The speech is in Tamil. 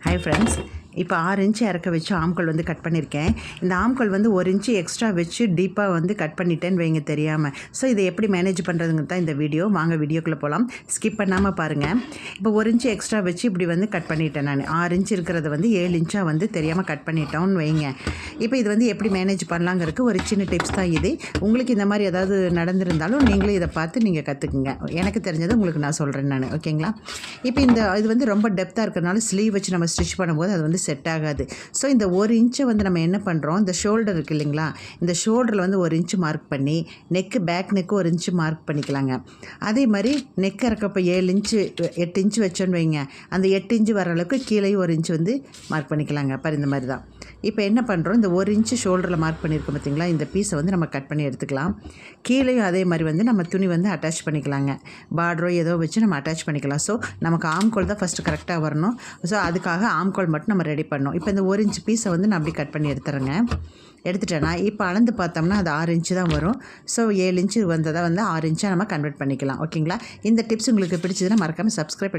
Hi friends. இப்போ 6 இன்ச் இறக்க வச்சு ஆம்கோல் வந்து கட் பண்ணியிருக்கேன். இந்த ஆம்கோல் வந்து 1 இன்ச் எக்ஸ்ட்ரா வச்சு டீப்பாக வந்து கட் பண்ணிட்டேன்னு வைங்க தெரியாமல். ஸோ இதை எப்படி மேனேஜ் பண்ணுறதுங்கிறது தான் இந்த வீடியோ. வாங்க வீடியோக்குள்ளே போகலாம். ஸ்கிப் பண்ணாமல் பாருங்கள். இப்போ 1 இன்ச் எக்ஸ்ட்ரா வச்சு இப்படி வந்து கட் பண்ணிட்டேன் நான். 6 இன்ச் இருக்கிறத வந்து 7 இன்ச்சாக வந்து தெரியாமல் கட் பண்ணிட்டோன்னு வைங்க. இப்போ இது வந்து எப்படி மேனேஜ் பண்ணலாங்கிறதுக்கு ஒரு சின்ன டிப்ஸ் தான் இது. உங்களுக்கு இந்த மாதிரி ஏதாவது நடந்திருந்தாலும் நீங்களே இதை பார்த்து நீங்கள் கற்றுக்குங்க. எனக்கு தெரிஞ்சதை உங்களுக்கு நான் சொல்கிறேன் நான். ஓகேங்களா? இப்போ இது வந்து ரொம்ப டெப்த்தாக இருக்கிறதுனால ஸ்லீவ் வச்சு நம்ம ஸ்டிச் பண்ணும்போது அது வந்து செட் ஆகாது. ஸோ இந்த 1 இன்ச்சை வந்து நம்ம என்ன பண்ணுறோம், இந்த ஷோல்டர் இருக்குது இல்லைங்களா, இந்த ஷோல்டரில் வந்து 1 இன்ச்சு மார்க் பண்ணி பேக் நெக்கு 1 இன்ச்சு மார்க் பண்ணிக்கலாங்க. அதே மாதிரி நெக் இறக்கப்போ 7 இன்ச்சு 8 இன்ச்சு வச்சோன்னு வைங்க, அந்த 8 இன்ச்சு வர அளவுக்கு கீழே 1 இன்ச்சு வந்து மார்க் பண்ணிக்கலாங்க. பாரு இந்த மாதிரி தான். இப்போ என்ன பண்ணுறோம், இந்த 1 இன்ச்சு ஷோல்டரில் மார்க் பண்ணியிருக்கோம் பார்த்திங்களா, இந்த பீஸை வந்து நம்ம கட் பண்ணி எடுத்துக்கலாம். கீழேயும் அதே மாதிரி வந்து நம்ம துணி வந்து அட்டாச் பண்ணிக்கலாங்க. பார்டரோ ஏதோ வச்சு நம்ம அட்டாச் பண்ணிக்கலாம். ஸோ நமக்கு ஆம்கோல் தான் ஃபஸ்ட்டு கரெக்டாக வரணும். ஸோ அதுக்காக ஆம்கோல் மட்டும் நம்ம ரெடி பண்ணோம். இப்போ இந்த 1 இன்ச் பீஸை வந்து நான் அப்படி கட் பண்ணி எடுத்துட்டேன்னா இப்போ அளந்து பார்த்தோம்னா அது 6 இன்ச்சு தான் வரும். ஸோ 7 இன்ச்சு வந்ததை வந்து 6 இன்ச்சாக நம்ம கன்வெர்ட் பண்ணிக்கலாம். ஓகேங்களா? இந்த டிப்ஸ் உங்களுக்கு பிடிச்சதுன்னா மறக்காமல் சப்ஸ்கிரைப் பண்ணி